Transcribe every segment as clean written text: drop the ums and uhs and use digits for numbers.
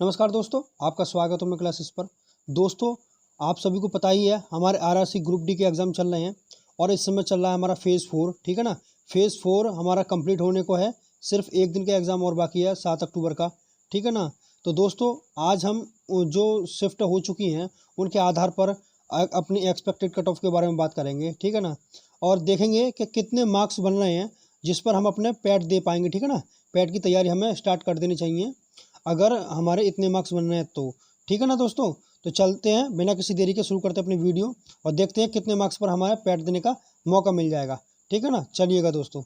नमस्कार दोस्तों, आपका स्वागत है मेरे क्लासेस पर। दोस्तों, आप सभी को पता ही है हमारे आरआरसी ग्रुप डी के एग्ज़ाम चल रहे हैं और इस समय चल रहा है हमारा फेज़ 4। ठीक है ना। फेज़ 4 हमारा कंप्लीट होने को है, सिर्फ एक दिन का एग्ज़ाम और बाकी है 7 अक्टूबर का। ठीक है ना। तो दोस्तों, आज हम जो शिफ्ट हो चुकी हैं उनके आधार पर अपनी एक्सपेक्टेड कट ऑफ के बारे में बात करेंगे। ठीक है ना। और देखेंगे कि कितने मार्क्स बन रहे हैं जिस पर हम अपने पैट दे पाएंगे। ठीक है ना। पैट की तैयारी हमें स्टार्ट कर देनी चाहिए अगर हमारे इतने मार्क्स बन रहे हैं तो। ठीक है ना दोस्तों। तो चलते हैं बिना किसी देरी के, शुरू करते हैं अपनी वीडियो और देखते हैं कितने मार्क्स पर हमारे पैट देने का मौका मिल जाएगा। ठीक है ना। चलिएगा दोस्तों।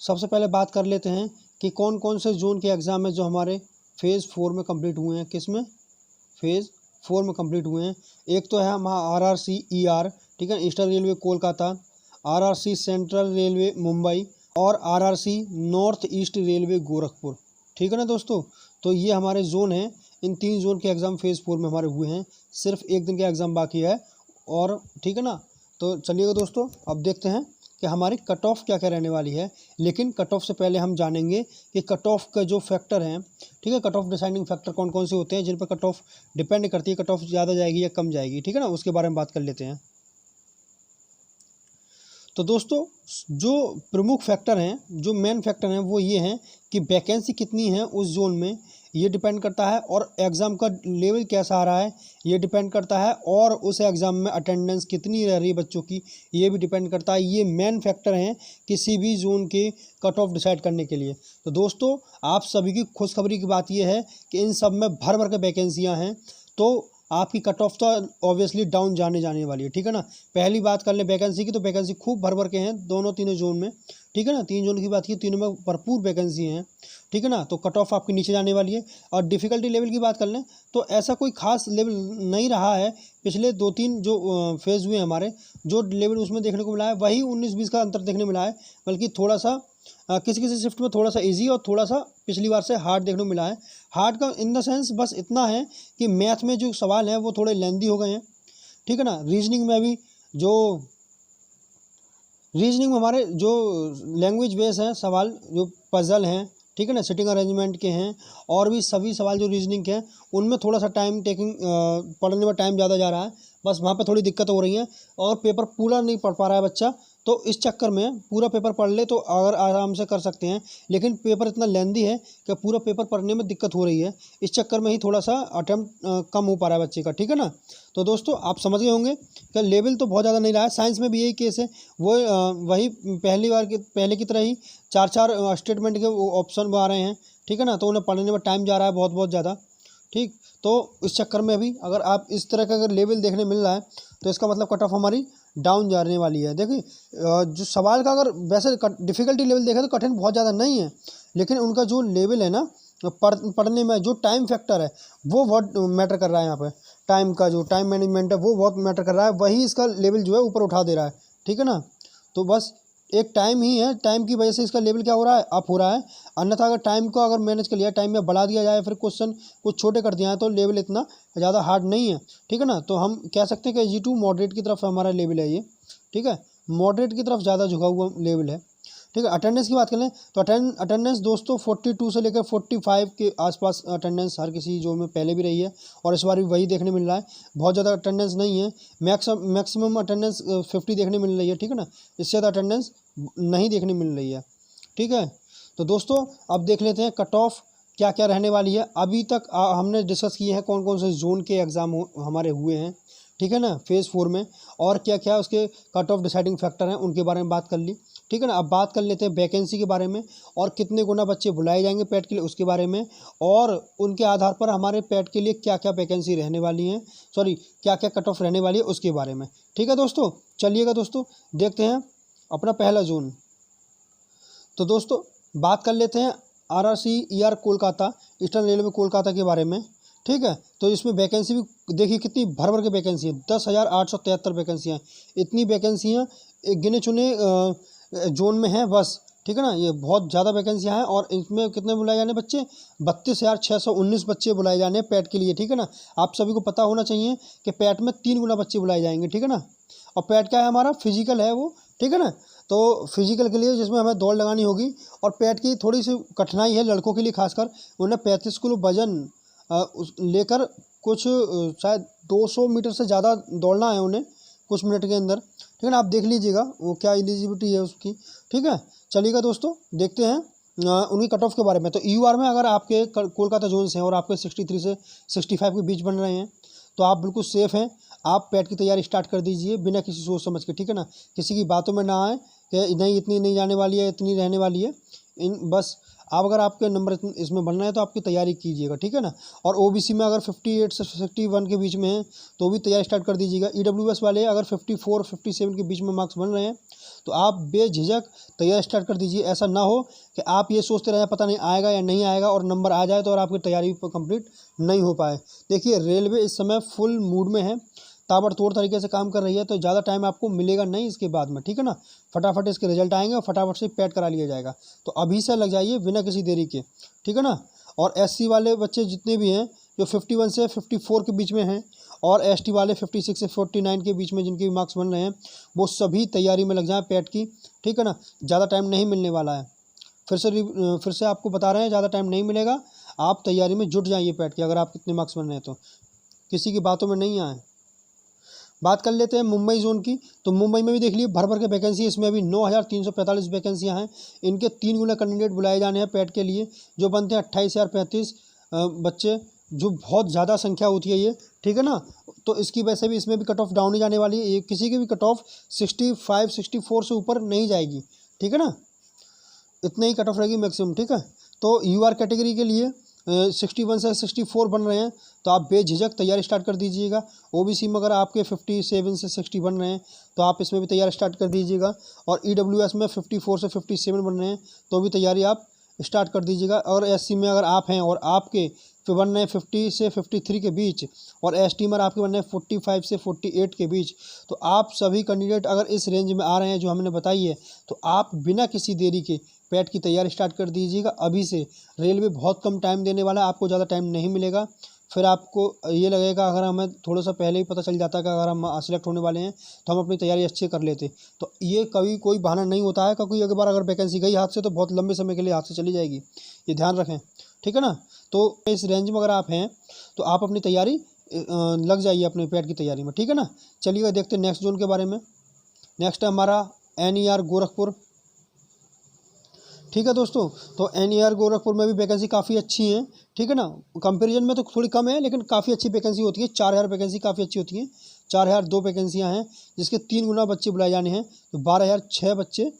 सबसे पहले बात कर लेते हैं कि कौन कौन से जोन के एग्ज़ाम है जो हमारे फेज़ 4 में कंप्लीट हुए हैं। किस में? फेज़ 4 में कंप्लीट हुए हैं। एक तो है हमारा आरआरसी ईआर, ठीक है, eastern railway Kolkata, RRC central railway Mumbai और RRC north east railway Gorakhpur. ठीक है ना दोस्तों। तो ये हमारे जोन हैं। इन 3 जोन के एग्ज़ाम फेज़ 4 में हमारे हुए हैं, सिर्फ एक दिन का एग्ज़ाम बाकी है। और ठीक है ना। तो चलिएगा दोस्तों, अब देखते हैं कि हमारी कट ऑफ क्या क्या रहने वाली है। लेकिन कट ऑफ से पहले हम जानेंगे कि कट ऑफ का जो फैक्टर हैं, ठीक है, कट ऑफ डिसाइडिंग फैक्टर कौन कौन से होते हैं जिन पर कट ऑफ डिपेंड करती है, कट ऑफ ज़्यादा जाएगी या कम जाएगी। ठीक है ना। उसके बारे में बात कर लेते हैं। तो दोस्तों, जो प्रमुख फैक्टर हैं, जो मेन फैक्टर हैं, वो ये हैं कि वैकेंसी कितनी है उस जोन में, ये डिपेंड करता है, और एग्ज़ाम का लेवल कैसा आ रहा है ये डिपेंड करता है, और उस एग्ज़ाम में अटेंडेंस कितनी रह रही है बच्चों की ये भी डिपेंड करता है। ये मेन फैक्टर हैं किसी भी जोन के कट ऑफ डिसाइड करने के लिए। तो दोस्तों, आप सभी की खुशखबरी की बात ये है कि इन सब में भर भर के वैकेंसियाँ हैं, तो आपकी कट ऑफ तो ऑब्वियसली डाउन जाने वाली है। ठीक है ना। पहली बात कर लें वैकेंसी की, तो वैकेंसी खूब भर भर के हैं तीनों जोन में। ठीक है ना। 3 जोन की बात की, तीनों में भरपूर वैकेंसी हैं। ठीक है ना। तो कट ऑफ आपकी नीचे जाने वाली है। और डिफ़िकल्टी लेवल की बात कर लें तो ऐसा कोई खास लेवल नहीं रहा है। पिछले 2-3 जो फेज़ हुए हमारे, जो लेवल उसमें देखने को मिला है वही 19-20 का अंतर देखने को मिला है, बल्कि थोड़ा सा किसी किसी शिफ्ट में थोड़ा सा इजी और थोड़ा सा पिछली बार से हार्ड देखने को मिला है। हार्ड का इन द सेंस बस इतना है कि मैथ में जो सवाल हैं वो थोड़े लेंदी हो गए हैं। ठीक है ना। रीजनिंग में भी जो रीजनिंग में हमारे जो लैंग्वेज बेस हैं सवाल, जो पजल हैं, ठीक है ना, सिटिंग अरेंजमेंट के हैं, और भी सभी सवाल जो रीजनिंग के हैं उनमें थोड़ा सा टाइम टेकिंग, पढ़ने में टाइम ज़्यादा जा रहा है। बस वहाँ पे थोड़ी दिक्कत हो रही है और पेपर पूरा नहीं पढ़ पा रहा है बच्चा। तो इस चक्कर में पूरा पेपर पढ़ ले तो अगर आराम से कर सकते हैं, लेकिन पेपर इतना लेंदी है कि पूरा पेपर पढ़ने में दिक्कत हो रही है। इस चक्कर में ही थोड़ा सा अटेम्प्ट कम हो पा रहा है बच्चे का। ठीक है ना। तो दोस्तों, आप समझ गए होंगे कि लेवल तो बहुत ज़्यादा नहीं रहा है। साइंस में भी यही केस है, वो वही पहले की तरह ही 4-4 स्टेटमेंट के ऑप्शन आ रहे हैं। ठीक है ना। तो उन्हें पढ़ने में टाइम जा रहा है बहुत ज़्यादा। ठीक। तो इस चक्कर में भी अगर आप इस तरह का अगर लेवल देखने मिल रहा है तो इसका मतलब कट ऑफ हमारी डाउन जाने वाली है। देखिए, जो सवाल का अगर वैसे डिफ़िकल्टी लेवल देखें तो कठिन बहुत ज़्यादा नहीं है, लेकिन उनका जो लेवल है ना पढ़ने में, जो टाइम फैक्टर है वो बहुत मैटर कर रहा है। यहाँ पे टाइम का जो टाइम मैनेजमेंट है वो बहुत मैटर कर रहा है, वही इसका लेवल जो है ऊपर उठा दे रहा है। ठीक है ना। तो बस एक टाइम ही है, टाइम की वजह से इसका लेवल क्या हो रहा है, अप हो रहा है। अन्यथा अगर टाइम को अगर मैनेज कर लिया, टाइम में बढ़ा दिया जाए, फिर क्वेश्चन कुछ छोटे कर दिया है तो लेवल इतना ज़्यादा हार्ड नहीं है। ठीक है ना। तो हम कह सकते हैं कि G2 मॉडरेट की तरफ हमारा लेवल है ये। ठीक है। मॉडरेट की तरफ ज़्यादा झुका हुआ लेवल है। ठीक है। अटेंडेंस की बात करें तो अटेंडेंस दोस्तों 42 से लेकर 45 के आसपास अटेंडेंस हर किसी जोन में पहले भी रही है और इस बार भी वही देखने मिल रहा है। बहुत ज़्यादा अटेंडेंस नहीं है। मैक्सिमम अटेंडेंस 50 देखने मिल रही है। ठीक है ना। इससे ज़्यादा अटेंडेंस नहीं देखने मिल रही है। ठीक है। तो दोस्तों, अब देख लेते हैं कट ऑफ क्या क्या रहने वाली है। अभी तक हमने डिस्कस किए हैं कौन कौन से जोन के एग्ज़ाम हमारे हुए हैं। ठीक है ना, फेज़ 4 में, और क्या क्या उसके कट ऑफ डिसाइडिंग फैक्टर हैं उनके बारे में बात कर ली। ठीक है ना। अब बात कर लेते हैं वैकेंसी के बारे में, और कितने गुना बच्चे बुलाए जाएंगे पैट के लिए उसके बारे में, और उनके आधार पर हमारे पैट के लिए क्या क्या वैकेंसी रहने वाली हैं, क्या क्या कट ऑफ रहने वाली है उसके बारे में। ठीक है दोस्तों। चलिएगा दोस्तों, देखते हैं अपना पहला जोन। तो दोस्तों, बात कर लेते हैं RRC ER Kolkata, eastern railway Kolkata के बारे में। ठीक है। तो इसमें वैकेंसी भी देखिए कितनी भर भर के वैकेंसी है, 10,873 वैकेंसियाँ। इतनी वैकेंसियाँ गिने चुने जोन में हैं बस। ठीक है ना। ये बहुत ज़्यादा वैकेंसियाँ हैं, और इसमें कितने बुलाए जाने बच्चे, 32,619 बच्चे बुलाए जाने पैट के लिए। ठीक है ना। आप सभी को पता होना चाहिए कि पैट में 3 गुना बच्चे बुलाए जाएंगे। ठीक है ना। और पैट क्या है, हमारा फिजिकल है वो। ठीक है ना। तो फिजिकल के लिए जिसमें हमें दौड़ लगानी होगी, और पैट की थोड़ी सी कठिनाई है लड़कों के लिए खासकर, उन्हें 35 किलो वजन लेकर कुछ शायद 200 मीटर से ज़्यादा दौड़ना है उन्हें कुछ मिनट के अंदर, ठीक है ना। आप देख लीजिएगा वो क्या एलिजिबिलिटी है उसकी, ठीक है। चलिएगा दोस्तों, देखते हैं उनकी कट ऑफ के बारे में। तो यूआर में अगर आपके कोलकाता जोन्स हैं और आपके 63 से 65 के बीच बन रहे हैं तो आप बिल्कुल सेफ़ हैं। आप पैट की तैयारी स्टार्ट कर दीजिए बिना किसी सोच समझ के, ठीक है ना। किसी की बातों में ना आए कि नहीं इतनी नहीं जाने वाली है, इतनी रहने वाली है। बस आप अगर आपके नंबर इसमें बन रहे हैं तो आपकी तैयारी कीजिएगा, ठीक है ना। और ओबीसी में अगर 58 से 61 के बीच में है तो भी तैयारी स्टार्ट कर दीजिएगा। ईडब्ल्यूएस वाले अगर 54 57 के बीच में मार्क्स बन रहे हैं तो आप बेझिझक तैयारी स्टार्ट कर दीजिए। ऐसा ना हो कि आप ये सोचते रहें पता नहीं आएगा या नहीं आएगा और नंबर आ जाए तो और आपकी तैयारी कंप्लीट नहीं हो पाए। देखिए रेलवे इस समय फुल मूड में है, ताबड़तोड़ तरीके से काम कर रही है, तो ज़्यादा टाइम आपको मिलेगा नहीं इसके बाद में, ठीक है ना। फटाफट इसके रिजल्ट आएंगे और फटाफट से पैड करा लिया जाएगा। तो अभी से लग जाइए बिना किसी देरी के, ठीक है ना। और एससी वाले बच्चे जितने भी हैं जो 51 से 54 के बीच में हैं और एसटी वाले 56 से 49 के बीच में जिनके मार्क्स बन रहे हैं वो सभी तैयारी में लग जाएँ पैड की, ठीक है ना। ज़्यादा टाइम नहीं मिलने वाला है। फिर से आपको बता रहे हैं ज़्यादा टाइम नहीं मिलेगा, आप तैयारी में जुट जाइए पैड की। अगर आप कितने मार्क्स बन रहे हैं तो किसी की बातों में नहीं आए। बात कर लेते हैं मुंबई जोन की। तो मुंबई में भी देख लीजिए भर भर के वैकेंसी, इसमें अभी 9345 वैकेंसियाँ हैं। इनके 3 गुना कैंडिडेट बुलाए जाने हैं पैट के लिए, जो बनते हैं 28,035 बच्चे, जो बहुत ज़्यादा संख्या होती है ये, ठीक है ना। तो इसकी वजह से भी इसमें भी कट ऑफ डाउन ही जाने वाली है। किसी की भी कट ऑफ 65 64 से ऊपर नहीं जाएगी, ठीक है ना। इतने ही कट ऑफ रहेगी मैक्सिमम, ठीक है। तो यूआर कैटेगरी के लिए 61 से 64 बन रहे हैं तो आप बेझिझक तैयारी स्टार्ट कर दीजिएगा। ओबीसी में अगर आपके 57 से 60 बन रहे हैं तो आप इसमें भी तैयारी स्टार्ट कर दीजिएगा। और ईडब्ल्यूएस में 54 से 57 बन रहे हैं तो भी तैयारी आप स्टार्ट कर दीजिएगा। और एससी में अगर आप हैं और आपके बन रहे हैं 50 से 53 के बीच और एसटी में आपके बन रहे हैं 45 से 48 के बीच, तो आप सभी कैंडिडेट अगर इस रेंज में आ रहे हैं जो हमने बताई है तो आप बिना किसी देरी के पैट की तैयारी स्टार्ट कर दीजिएगा अभी से। रेलवे बहुत कम टाइम देने वाला है, आपको ज़्यादा टाइम नहीं मिलेगा। फिर आपको ये लगेगा अगर हमें थोड़ा सा पहले ही पता चल जाता कि अगर हम सिलेक्ट होने वाले हैं तो हम अपनी तैयारी अच्छे कर लेते। तो ये कभी कोई बहाना नहीं होता है, क्योंकि एक बार अगर वैकेंसी गई हाथ से तो बहुत लंबे समय के लिए हाथ से चली जाएगी, ये ध्यान रखें, ठीक है ना। तो इस रेंज में अगर आप हैं तो आप अपनी तैयारी लग जाइए अपने पैट की तैयारी में, ठीक है ना। चलिए देखते हैं नेक्स्ट जोन के बारे में। नेक्स्ट है हमारा NER गोरखपुर, ठीक है दोस्तों। तो NER गोरखपुर में भी वैकेंसी काफ़ी अच्छी है, ठीक है ना। कंपैरिजन में तो थोड़ी कम है लेकिन काफ़ी अच्छी वैकेंसी होती है। 4000 वैकेंसी काफ़ी अच्छी होती है। 4002 वैकेंसियाँ हैं जिसके 3 गुना बच्चे बुलाए जाने हैं, तो 12006 बच्चे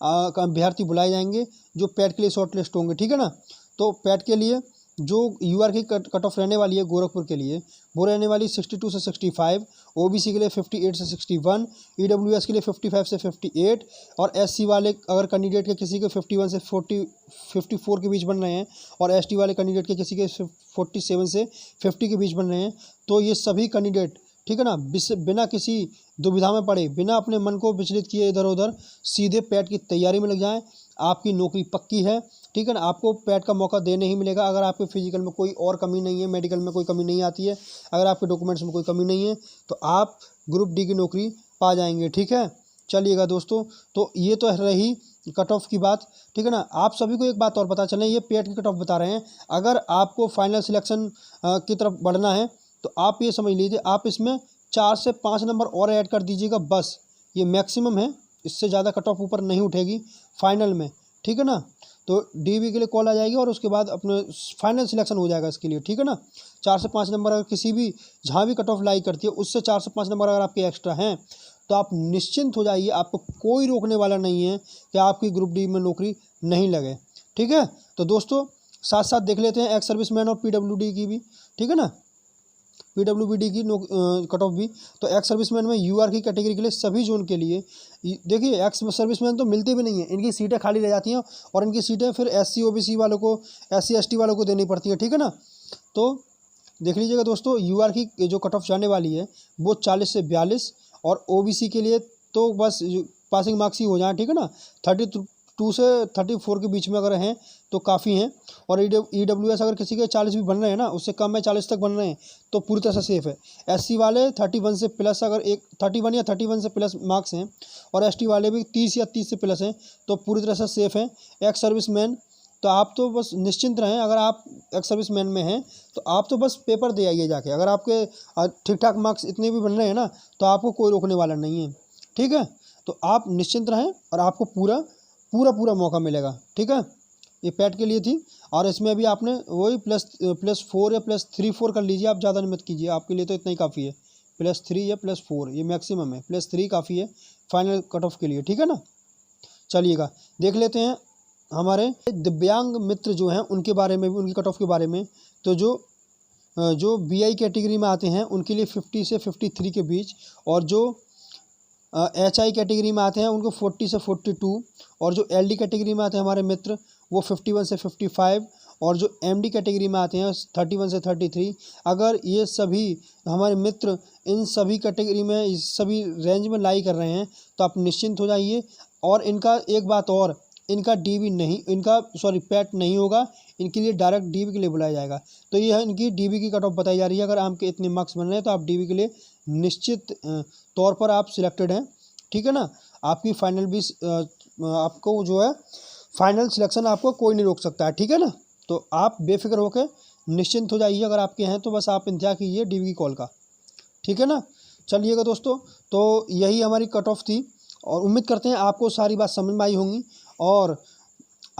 अभ्यर्थी बुलाए जाएंगे जो पैट के लिए शॉर्ट लिस्ट होंगे, ठीक है ना। तो पैट के लिए जो यूआर की कट ऑफ रहने वाली है गोरखपुर के लिए वो रहने वाली 62 से 65, ओबीसी के लिए 58 से 61, ईडब्ल्यूएस के लिए 55 से 58 और एससी वाले अगर कैंडिडेट के किसी के 51 से 54 के बीच बन रहे हैं और एसटी वाले कैंडिडेट के किसी के 47 से 50 के बीच बन रहे हैं, तो ये सभी कैंडिडेट, ठीक है ना, बिना किसी दुविधा में पड़े, बिना अपने मन को विचलित किए इधर उधर सीधे पैट की तैयारी में लग जाएं। आपकी नौकरी पक्की है, ठीक है ना। आपको पैट का मौका देने ही मिलेगा। अगर आपके फिजिकल में कोई और कमी नहीं है, मेडिकल में कोई कमी नहीं आती है, अगर आपके डॉक्यूमेंट्स में कोई कमी नहीं है तो आप ग्रुप डी की नौकरी पा जाएंगे, ठीक है। चलिएगा दोस्तों, तो ये तो रही कट ऑफ की बात, ठीक है ना। आप सभी को एक बात और पता चले, ये पैट की कट ऑफ बता रहे हैं। अगर आपको फाइनल सिलेक्शन की तरफ बढ़ना है तो आप ये समझ लीजिए आप इसमें 4 से 5 नंबर और ऐड कर दीजिएगा, बस ये मैक्सिमम है। इससे ज़्यादा कट ऑफ ऊपर नहीं उठेगी फाइनल में, ठीक है ना। तो डीवी के लिए कॉल आ जाएगी और उसके बाद अपने फाइनल सिलेक्शन हो जाएगा इसके लिए, ठीक है ना। 4 से 5 नंबर अगर किसी भी जहाँ भी कट ऑफ लाई करती है उससे 4 से 5 नंबर अगर आपके एक्स्ट्रा हैं तो आप निश्चिंत हो जाइए, आपको कोई रोकने वाला नहीं है कि आपकी ग्रुप डी में नौकरी नहीं लगे, ठीक है। तो दोस्तों साथ साथ देख लेते हैं एक्स सर्विसमैन और PWD की भी, ठीक है ना, PWD की कट ऑफ भी। तो एक्स सर्विसमैन में यूआर की कैटेगरी के लिए सभी जोन के लिए देखिए एक्स सर्विसमैन तो मिलते भी नहीं हैं, इनकी सीटें खाली रह जाती हैं और इनकी सीटें फिर SC OBC वालों को, SC ST वालों को देनी पड़ती है, ठीक है ना। तो देख लीजिएगा दोस्तों, यूआर की जो कट ऑफ जाने वाली है वो 40 से 42 और OBC के लिए तो बस पासिंग मार्क्स ही हो जाए, ठीक है ना। 2 से 34 के बीच में अगर हैं तो काफ़ी हैं। और EWS अगर किसी के 40 भी बन रहे हैं ना, उससे कम है 40 तक बन रहे हैं तो पूरी तरह से सेफ़ है। SC वाले 31 से प्लस, अगर 31 या 31 से प्लस मार्क्स हैं, और ST वाले भी 30 या 30 से प्लस हैं तो पूरी तरह से सेफ़ हैं। एक्स सर्विसमैन तो आप तो बस निश्चिंत रहें, अगर आप एक्स सर्विसमैन में हैं तो आप तो बस पेपर दे आइए जाके। अगर आपके ठीक ठाक मार्क्स इतने भी बन रहे हैं ना तो आपको कोई रोकने वाला नहीं है, ठीक है। तो आप निश्चिंत रहें और आपको पूरा पूरा पूरा मौका मिलेगा, ठीक है। ये पैट के लिए थी, और इसमें अभी आपने वही +4 या +3-4 कर लीजिए, आप ज़्यादा मत कीजिए, आपके लिए तो इतना ही काफ़ी है। +3 या +4 ये मैक्सिमम है, +3 काफ़ी है फाइनल कट ऑफ के लिए, ठीक है ना। चलिएगा देख लेते हैं हमारे दिव्यांग मित्र जो हैं उनके बारे में भी, उनकी कट ऑफ के बारे में। तो जो BI कैटेगरी में आते हैं उनके लिए 50 से 53 के बीच, और जो HI कैटेगरी में आते हैं उनको 40 से 42, और जो LD कैटेगरी में आते हैं हमारे मित्र वो 51 से 55, और जो MD कैटेगरी में आते हैं 31 से 33। अगर ये सभी हमारे मित्र इन सभी कैटेगरी में, इस सभी रेंज में लाई कर रहे हैं तो आप निश्चिंत हो जाइए। और इनका एक बात और, इनका DB नहीं, इनका पैट नहीं होगा, इनके लिए डायरेक्ट DB के लिए बुलाया जाएगा। तो ये है इनकी DB की कट ऑफ बताई जा रही है। अगर आपके इतने मार्क्स बन रहे हैं तो आप DB के लिए निश्चित तौर पर आप सिलेक्टेड हैं, ठीक है ना। आपकी फाइनल भी आपको जो है फाइनल सिलेक्शन आपको कोई नहीं रोक सकता है, ठीक है ना। तो आप बेफिक्र होकर निश्चिंत हो जाइए, अगर आपके हैं तो बस आप इंतजार कीजिए DB की कॉल का, ठीक है ना। चलिएगा दोस्तों, तो यही हमारी कट ऑफ थी, और उम्मीद करते हैं आपको सारी बात समझ में आई होंगी। और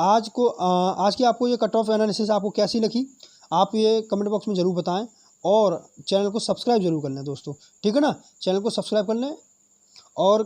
आज की आपको ये कट ऑफ एनालिसिस आपको कैसी लगी, आप ये कमेंट बॉक्स में ज़रूर बताएं, और चैनल को सब्सक्राइब जरूर कर लें दोस्तों, ठीक है ना। चैनल को सब्सक्राइब कर लें, और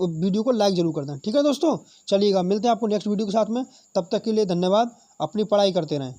वीडियो को लाइक ज़रूर कर दें, ठीक है दोस्तों। चलिएगा मिलते हैं आपको नेक्स्ट वीडियो के साथ में, तब तक के लिए धन्यवाद। अपनी पढ़ाई करते रहें।